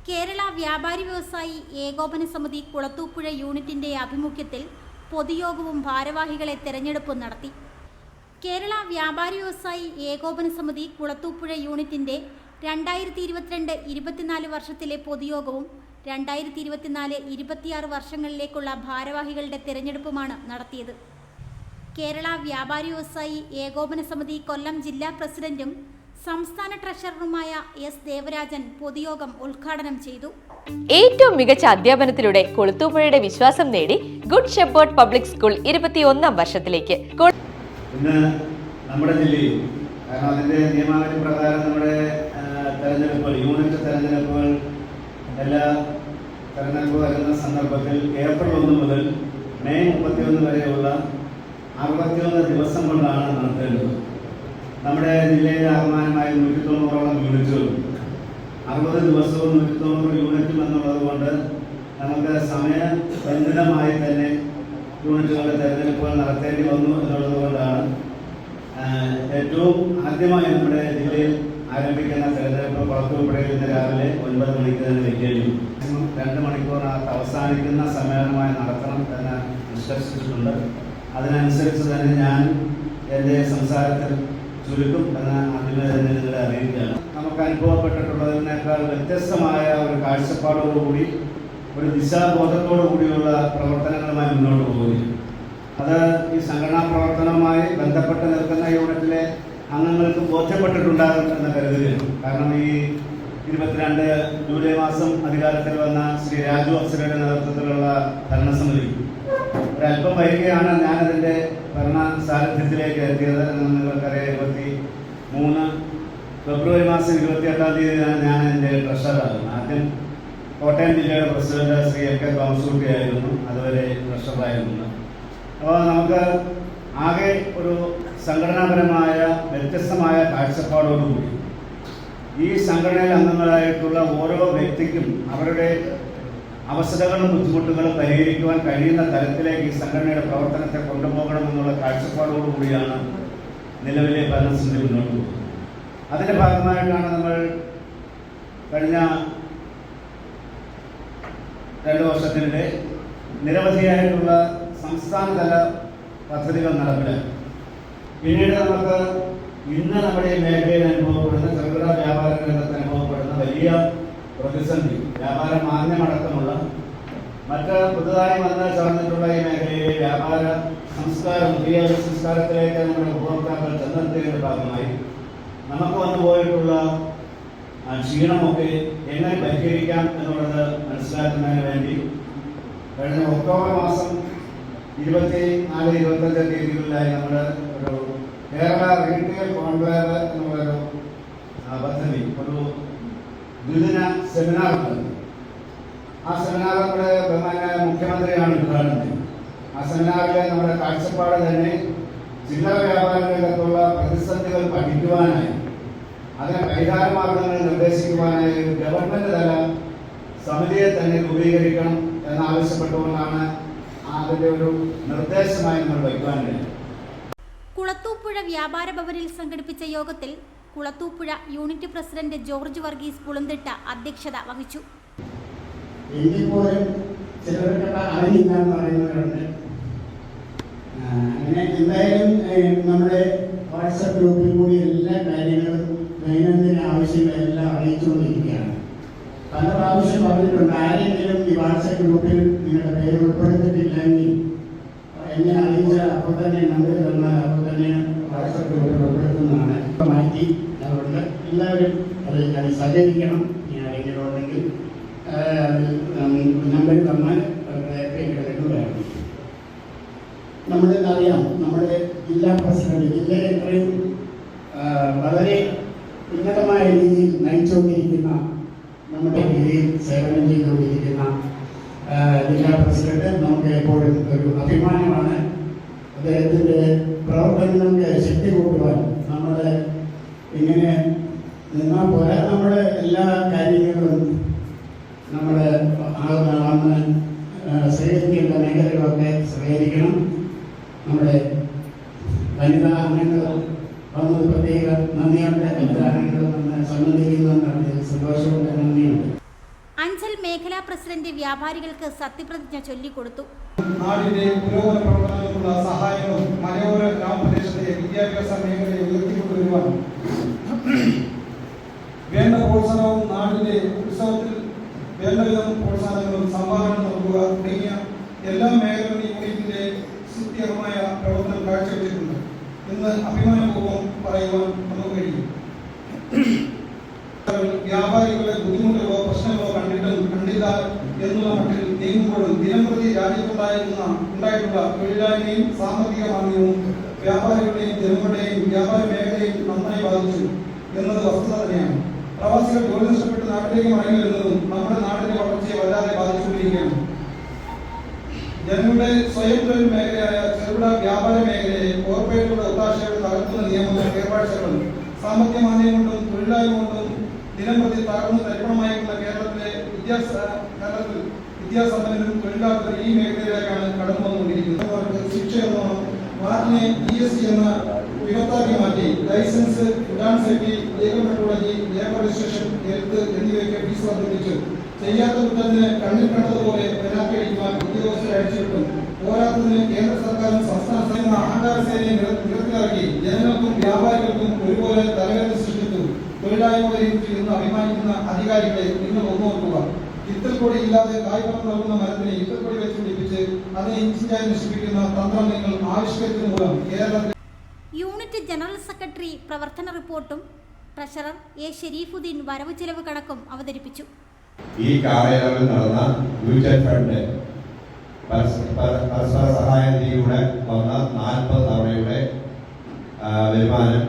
കേരള വ്യാപാരി വ്യവസായി ഏകോപന സമിതി കുളത്തൂപ്പുഴ യൂണിറ്റിന്റെ ആഭിമുഖ്യത്തിൽ പൊതുയോഗവും ഭാരവാഹികളെ തെരഞ്ഞെടുപ്പും നടത്തി. കേരള വ്യാപാരി വ്യവസായി ഏകോപന സമിതി കുളത്തൂപ്പുഴ യൂണിറ്റിന്റെ 2022-24 വർഷത്തിലെ പൊതുയോഗവും 2024-26 വർഷങ്ങളിലേക്കുള്ള ഭാരവാഹികളുടെ തെരഞ്ഞെടുപ്പുമാണ് നടത്തിയത്. കേരള വ്യാപാരി വ്യവസായി ഏകോപന സമിതി കൊല്ലം ജില്ലാ പ്രസിഡന്റും സംസ്ഥാന ട്രഷററുമായ എസ് ദേവരാജൻ പൊതുയോഗം ഉദ്ഘാടനം ചെയ്തു. ഏറ്റവും മികച്ച അധ്യാപനത്തിലൂടെ കുളത്തൂപ്പുഴയുടെ വിശ്വാസം നേടി ഗുഡ് ഷെപ്പേർഡ് പബ്ലിക് സ്കൂൾ 21ാം വർഷത്തിലേക്ക്. ഇന്ന് നമ്മുടെ ജില്ലയിൽ കാരണം അതിന്റെ നിയമാവലി പ്രകാരം നമ്മുടെ തെരഞ്ഞെടുപ്പുകൾ യൂണിറ്റ് തെരഞ്ഞെടുപ്പുകൾ എല്ലാ തെരഞ്ഞെടുപ്പ് വരുന്ന സന്ദർഭത്തിൽ ഏപ്രിൽ 1 മുതൽ മെയ് 31 വരെയുള്ള 61 ദിവസം കൊണ്ടാണ് നടത്തേണ്ടത്. നമ്മുടെ ജില്ലയിൽ ആകമാനമായി 190ഓളം യൂണിറ്റുകളും 60 ദിവസവും 190 യൂണിറ്റും എന്നുള്ളത് കൊണ്ട് നമുക്ക് സമയബന്ധിതമായി തന്നെ യൂണിറ്റുകളുടെ തെരഞ്ഞെടുപ്പുകൾ നടത്തേണ്ടി വന്നു എന്നുള്ളത് കൊണ്ടാണ് ഏറ്റവും ആദ്യമായി നമ്മുടെ ജില്ലയിൽ ആരംഭിക്കുന്ന തെരഞ്ഞെടുപ്പ് കുളത്തൂപ്പുഴയിൽ ഇന്ന് രാവിലെ 9 മണിക്ക് തന്നെ വെക്കുകയും 2 മണിക്കൂറിനകത്ത് അവസാനിക്കുന്ന സമ്മേളനമായി നടത്തണം എന്ന് നിഷ്കർഷിച്ചിട്ടുണ്ട്. അതിനനുസരിച്ച് തന്നെ ഞാൻ എൻ്റെ സംസാരത്തിൽ ചുരുക്കും എന്ന് ആദ്യമേ തന്നെ നിങ്ങളെ അറിയിക്കുകയാണ്. നമുക്ക് അനുഭവപ്പെട്ടിട്ടുള്ളതിനേക്കാൾ വ്യത്യസ്തമായ ഒരു കാഴ്ചപ്പാടോടുകൂടി ഒരു ദിശാബോധത്തോടു കൂടിയുള്ള പ്രവർത്തനങ്ങളുമായി മുന്നോട്ട് പോവുകയും അത് ഈ സംഘടനാ പ്രവർത്തനവുമായി ബന്ധപ്പെട്ട് നിൽക്കുന്ന യൂണിറ്റിലെ അംഗങ്ങൾക്ക് ബോധ്യപ്പെട്ടിട്ടുണ്ടാകും എന്ന് കരുതുകയാണ്. കാരണം ഈ 22 ജൂലൈ മാസം അധികാരത്തിൽ വന്ന ശ്രീ രാജു അപ്സരയുടെ നേതൃത്വത്തിലുള്ള ഭരണസമിതി ഒരല്പം വൈകിയാണ് ഞാനതിൻ്റെ ഭരണ സാരഥ്യത്തിലേക്ക് എത്തിയത്. നിങ്ങൾക്കറിയാം 23 ഫെബ്രുവരി മാസം 28-ാം തീയതിയാണ് ഞാൻ എൻ്റെ ട്രഷറാകുന്നത്. ആദ്യം കോട്ടയം ജില്ലയുടെ president Shri A K Thomas ആയിരുന്നു അതുവരെ ട്രഷറായിരുന്നത്. അപ്പോൾ നമുക്ക് ആകെ ഒരു സംഘടനാപരമായ വ്യത്യസ്തമായ കാഴ്ചപ്പാടോടുകൂടി ഈ സംഘടനയിൽ അംഗങ്ങളായിട്ടുള്ള ഓരോ വ്യക്തിക്കും അവരുടെ അവസരങ്ങളും ബുദ്ധിമുട്ടുകളും പരിഹരിക്കുവാൻ കഴിയുന്ന തരത്തിലേക്ക് ഈ സംഘടനയുടെ പ്രവർത്തനത്തെ കൊണ്ടുപോകണമെന്നുള്ള കാഴ്ചപ്പാടോടുകൂടിയാണ് നിലവിലെ ഭരണസമിതി മുന്നോട്ട് പോകുന്നത്. അതിൻ്റെ ഭാഗമായിട്ടാണ് നമ്മൾ കഴിഞ്ഞ 2 വർഷത്തിനിടെ നിരവധിയായിട്ടുള്ള സംസ്ഥാനതല പദ്ധതികൾ നടപ്പിലാക്കി. പിന്നീട് നമുക്ക് ഇന്ന് നമ്മുടെ ഈ മേഖലയിൽ അനുഭവപ്പെടുന്ന ചെറുകിട വ്യാപാര രംഗത്ത് അനുഭവപ്പെടുന്ന വലിയ പ്രതിസന്ധി വ്യാപാര മാന്ദ്യമടക്കമുള്ള മറ്റ് പുതുതായി വന്ന് ചേർന്നിട്ടുള്ള ഈ മേഖലയിലെ വ്യാപാര സംസ്കാരം വിദ്യാഭ്യാസ സംസ്കാരത്തിലേക്ക് നമ്മുടെ ഉപഭോക്താക്കൾ ചെന്നെത്തിയതിൻ്റെ ഭാഗമായി നമുക്ക് വന്നു പോയിട്ടുള്ള ക്ഷീണമൊക്കെ എങ്ങനെ പരിഹരിക്കാം എന്നുള്ളത് മനസ്സിലാക്കുന്നതിന് വേണ്ടി കഴിഞ്ഞ ഒക്ടോബർ മാസം 24-25 തീയതികളിലായി നമ്മൾ ഒരു കേരള റീറ്റെയിൽ കോൺക്ലേവ് എന്നുള്ളൊരു പദ്ധതി ഒരു ദ്വിദിന സെമിനാർ നടത്തി. ആ സെമിനാർ നമ്മുടെ ബഹുമാന്യ മുഖ്യമന്ത്രിയാണ് ഉദ്ഘാടനം ചെയ്തത്. ആ സെമിനാറിലെ നമ്മുടെ കാഴ്ചപ്പാട് തന്നെ ചില്ലറ വ്യാപാര രംഗത്തുള്ള പ്രതിസന്ധികൾ പഠിക്കുവാനായി അതിന് പരിഹാര മാർഗങ്ങൾ നിർദ്ദേശിക്കുവാനായി ഒരു ഗവൺമെന്റ് തല സമിതിയെ തന്നെ രൂപീകരിക്കണം എന്നാവശ്യപ്പെട്ടുകൊണ്ടാണ് അതിൻ്റെ ഒരു നിർദ്ദേശമായി നമ്മൾ വയ്ക്കുവാൻ കഴിയും. കുളത്തൂപ്പുഴ വ്യാപാര ഭവനിൽ സംഘടിപ്പിച്ച യോഗത്തിൽ Kulathupuzha unit president George Varghese Pulanthitta അധ്യക്ഷത വഹിച്ചു. അങ്ങനെ എന്തായാലും നമ്മുടെ വാട്സപ്പ് ഗ്രൂപ്പിൽ കൂടി എല്ലാ കാര്യങ്ങളും ദൈനംദിന ആവശ്യങ്ങളെല്ലാം അറിയിച്ചുകൊണ്ടിരിക്കുകയാണ്. പല പ്രാവശ്യം പറഞ്ഞിട്ടുണ്ട്, ആരെങ്കിലും ഈ വാട്സപ്പ് ഗ്രൂപ്പിൽ നിങ്ങളുടെ പേര് ഉൾപ്പെടുത്തിയിട്ടില്ലെങ്കിൽ എന്നെ അറിയിച്ച അപ്പോൾ തന്നെ നമ്പർ തന്നാൽ അപ്പോൾ തന്നെ വാട്സപ്പ് ഗ്രൂപ്പിൽ ഉൾപ്പെടുത്തുന്നതാണ്. മാറ്റി അതുകൊണ്ട് എല്ലാവരും അത് സഹകരിക്കണം. ഇനി ആരെങ്കിലും ഉണ്ടെങ്കിൽ നമ്പർ തന്നാൽ എടുക്കുന്നതാണ്. നമ്മൾക്കറിയാം, നമ്മുടെ ജില്ലാ പ്രസിഡന്റ് ജില്ലയെ ഇത്രയും വളരെ ഉന്നതമായ രീതിയിൽ നയിച്ചുകൊണ്ടിരിക്കുന്ന നമ്മുടെ രീതിയിൽ സേവനം ചെയ്തുകൊണ്ടിരിക്കുന്ന ജില്ലാ പ്രസിഡന്റ് നമുക്ക് എപ്പോഴും ഒരു അഭിമാനമാണ്. അദ്ദേഹത്തിൻ്റെ പ്രവർത്തനങ്ങൾക്ക് ശക്തി കൂട്ടുവാൻ നമ്മൾ ഇങ്ങനെ നിന്നാൽ പോരാ, നമ്മുടെ എല്ലാ കാര്യങ്ങളും നമ്മൾ അന്ന് സ്വീകരിക്കേണ്ട മേഖലകളൊക്കെ സ്വീകരിക്കണം. നമ്മുടെ വനിതാ അംഗങ്ങൾ വന്നത് പ്രത്യേക നന്ദിയുണ്ട്. എല്ലാ അംഗങ്ങളും നമ്മൾ സംബന്ധിക്കുന്നതെന്നാണ് സന്തോഷമുണ്ട്, നന്ദിയുണ്ട്. അഞ്ചൽ മേഖലാ പ്രസിഡന്റ് വ്യാപാരികൾക്ക് സത്യപ്രതിജ്ഞ ചൊല്ലിക്കൊടുത്തു. നാടിന്റെ പുരോഗമന പ്രവർത്തനങ്ങൾക്കുള്ള സഹായങ്ങളും മലയോര ഗ്രാമപ്രദേശത്തെ വിദ്യാഭ്യാസ മേഖലയെ ഉയർത്തിക്കൊണ്ടുവരുവാൻ വേണ്ട പ്രോത്സാഹനവും നാടിന്റെ ഉത്സവത്തിൽ വേണ്ടവിധം പ്രോത്സാഹനങ്ങളും സംഭാവന നൽകുക തുടങ്ങിയ എല്ലാ മേഖലകളിലും യൂണിറ്റിന്റെ സുസ്ഥിരമായ പ്രവർത്തനം കാഴ്ചവെച്ചിട്ടുണ്ട് എന്ന് അഭിമാനപൂർവ്വം പറയുവാൻ നമുക്ക് കഴിയും. വ്യാപാരികളുടെ ബുദ്ധിമുട്ടുകളോ പ്രശ്നങ്ങളോ കണ്ടില്ല എന്നുള്ള മട്ടിൽ നീങ്ങുമ്പോഴും ദിനംപ്രതി രാജ്യത്തുണ്ടായിട്ടുള്ള തൊഴിലാളിയെയും സാമ്പത്തിക മാന്ദ്യവും വ്യാപാരികളുടെയും ജനങ്ങളുടെയും വ്യാപാര മേഖലയും നന്നായി ബാധിച്ചു എന്നത് വസ്തുത തന്നെയാണ്. പ്രവാസികൾ ജോലി നഷ്ടപ്പെട്ട് നാട്ടിലേക്ക് മടങ്ങി വരുന്നതും നമ്മുടെ നാടിന്റെ വളർച്ചയെ വല്ലാതെ ബാധിച്ചുകൊണ്ടിരിക്കുകയാണ്. ജനങ്ങളുടെ സ്വയം തൊഴിൽ മേഖലയായ ചെറുകിട വ്യാപാര മേഖലയെ കോർപ്പറേറ്റുകളുടെ ഒത്താശയോടെ തകർക്കുന്ന നിയമങ്ങളും ഏർപ്പാടുകളും സാമ്പത്തിക മാന്ദ്യം കൊണ്ടും തൊഴിലായ്മ കൊണ്ടും ദിനംപ്രതി തകർന്ന് തരിപ്പണമായിട്ടുള്ള കേരളത്തിൽ വിദ്യാസമ്പന്നരും തൊഴിലാളികൾ ഈ മേഖലയിലേക്കാണ് കടന്നു വന്നുകൊണ്ടിരിക്കുന്നത്. അവർക്ക് ശിക്ഷ എന്നോണം വാറ്റിനെ GST എന്ന വിഭക്താക്കി മാറ്റി licence, food safety, legal metrology, labour registration, health എന്നിവയൊക്കെ ഫീസ് വർദ്ധിപ്പിച്ചു. ചെയ്യാത്ത കുറ്റത്തിന് കണ്ണിൽ കണ്ടതുപോലെ പെനാൽറ്റി അടിക്കുവാൻ ഉദ്യോഗസ്ഥരെ അടിച്ചുവിട്ടും പോരാത്തതിന് കേന്ദ്ര സർക്കാരും സംസ്ഥാന അഹങ്കാര സേനയെ നിരത്തിലിറക്കി ജനങ്ങൾക്കും വ്യാപാരികൾക്കും ഒരുപോലെ തലവേദന സൃഷ്ടിച്ചു. തൊഴിലായ്മ പരിഹരിച്ചു എന്ന് അഭിമാനിക്കുന്ന അധികാരികളെ നിങ്ങൾ ഒന്നോർക്കുക. ഇത്തൽക്കൊടി ഇല്ലാതെ കായ്ഫലം നൽകുന്ന മരത്തിനെ ഇത്തൽക്കൊടി വെച്ച് പിടിപ്പിച്ച് അതിനെ ഇഞ്ചിഞ്ചായി നശിപ്പിക്കുന്ന തന്ത്രം നിങ്ങൾ ആവിഷ്കരിച്ചത് മൂലം കേരളത്തിൽ യൂണിറ്റ് ജനറൽ സെക്രട്ടറി പ്രവർത്തന റിപ്പോർട്ടും ട്രഷറർ A. ഷെരീഫുദ്ദീൻ വരവ് ചെലവ് കണക്കും അവതരിപ്പിച്ചു. ഈ കാലയളവിൽ നടന്ന മ്യൂച്വൽ ഫണ്ട് പരസ്പര സഹായ നിധിയിലൂടെ വന്ന 40 തവണയുടെ വരുമാനം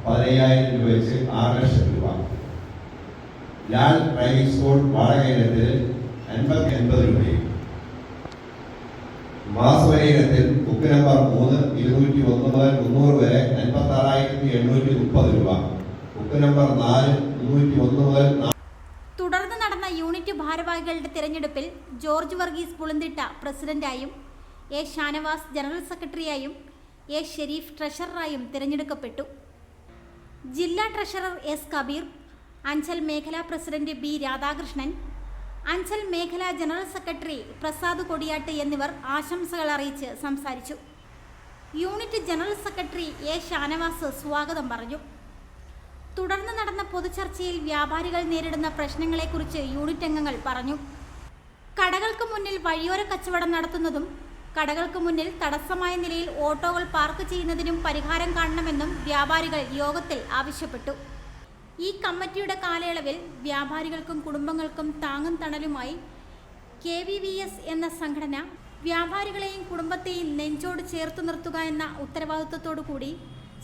15,000 രൂപ വെച്ച് 6 ലക്ഷം രൂപ. ലാൽ ഡ്രൈവിംഗ് സ്കൂൾ വാടക ഇനത്തിൽ 80 രൂപയും മാസവരി ഇനത്തിൽ ബുക്ക് നമ്പർ 3 201 മുതൽ 300 വരെ 86,830 രൂപ. ബുക്ക് നമ്പർ 4 301 മുതൽ. തുടർന്ന് നടന്ന യൂണിറ്റ് ഭാരവാഹികളുടെ തിരഞ്ഞെടുപ്പിൽ ജോർജ് വർഗീസ് പുളിന്തിട്ട പ്രസിഡന്റായും A. ഷാനവാസ് ജനറൽ സെക്രട്ടറിയായും A. ഷെരീഫ് ട്രഷററായും തിരഞ്ഞെടുക്കപ്പെട്ടു. ജില്ലാ ട്രഷറർ S. കബീർ, അഞ്ചൽ മേഖലാ പ്രസിഡന്റ് B. രാധാകൃഷ്ണൻ, അഞ്ചൽ മേഖലാ ജനറൽ സെക്രട്ടറി പ്രസാദ് കൊടിയാട്ട് എന്നിവർ ആശംസകൾ അറിയിച്ച് സംസാരിച്ചു. Unit general secretary A. Shanavas സ്വാഗതം പറഞ്ഞു. തുടർന്ന് നടന്ന പൊതുചർച്ചയിൽ വ്യാപാരികൾ നേരിടുന്ന പ്രശ്നങ്ങളെക്കുറിച്ച് യൂണിറ്റ് അംഗങ്ങൾ പറഞ്ഞു. കടകൾക്ക് മുന്നിൽ വഴിയോര കച്ചവടം നടത്തുന്നതും കടകൾക്ക് മുന്നിൽ തടസ്സമായ നിലയിൽ ഓട്ടോകൾ പാർക്ക് ചെയ്യുന്നതിനും പരിഹാരം കാണണമെന്നും വ്യാപാരികൾ യോഗത്തിൽ ആവശ്യപ്പെട്ടു. ഈ കമ്മിറ്റിയുടെ കാലയളവിൽ വ്യാപാരികൾക്കും കുടുംബങ്ങൾക്കും താങ്ങും തണലുമായി KVVS എന്ന സംഘടന വ്യാപാരികളെയും കുടുംബത്തെയും നെഞ്ചോട് ചേർത്തു നിർത്തുക എന്ന ഉത്തരവാദിത്വത്തോടു കൂടി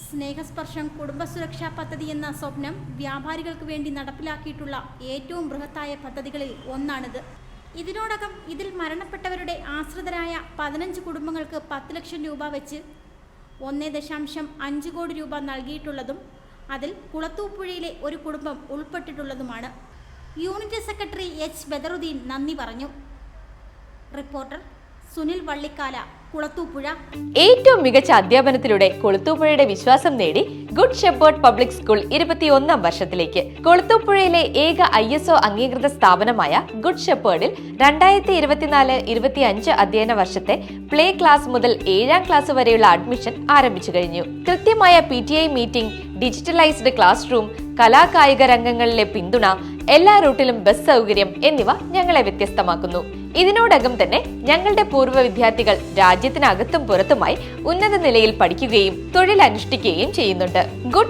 സ്നേഹസ്പർശം കുടുംബസുരക്ഷാ പദ്ധതി എന്ന സ്വപ്നം വ്യാപാരികൾക്ക് വേണ്ടി നടപ്പിലാക്കിയിട്ടുള്ള ഏറ്റവും ബൃഹത്തായ പദ്ധതികളിൽ ഒന്നാണിത്. ഇതിനോടകം ഇതിൽ മരണപ്പെട്ടവരുടെ ആശ്രിതരായ 15 കുടുംബങ്ങൾക്ക് 10 ലക്ഷം രൂപ വെച്ച് 1.5 കോടി രൂപ നൽകിയിട്ടുള്ളതും അതിൽ കുളത്തൂപ്പുഴയിലെ ഒരു കുടുംബം ഉൾപ്പെട്ടിട്ടുള്ളതുമാണ്. Unit secretary H. ബദറുദ്ദീൻ നന്ദി പറഞ്ഞു. റിപ്പോർട്ടർ സുനിൽ വള്ളിക്കാല, കുളത്തൂപ്പുഴ. ഏറ്റവും മികച്ച അധ്യാപനത്തിലൂടെ കൊളുത്തൂപ്പുഴയുടെ വിശ്വാസം നേടി ഗുഡ് ഷെപ്പേർഡ് പബ്ലിക് സ്കൂൾ 21ാം വർഷത്തിലേക്ക്. കൊളുത്തൂപ്പുഴയിലെ ഏക ISO അംഗീകൃത സ്ഥാപനമായ ഗുഡ് ഷെപ്പേർഡിൽ 2024-25 അധ്യയന വർഷത്തെ പ്ലേ ക്ലാസ് മുതൽ 7ാം ക്ലാസ് വരെയുള്ള അഡ്മിഷൻ ആരംഭിച്ചു കഴിഞ്ഞു. കൃത്യമായ PTA meeting, digitalised class room, കലാകായിക രംഗങ്ങളിലെ പിന്തുണ, എല്ലാ റൂട്ടിലും ബസ് സൗകര്യം എന്നിവ ഞങ്ങളെ വ്യത്യസ്തമാക്കുന്നു. ഇതിനോടകം തന്നെ ഞങ്ങളുടെ പൂർവ്വ വിദ്യാർത്ഥികൾ രാജ്യത്തിനകത്തും പുറത്തുമായി ഉന്നത നിലയിൽ പഠിക്കുകയും തൊഴിലനുഷ്ഠിക്കുകയും ചെയ്യുന്നുണ്ട്. ഗുഡ്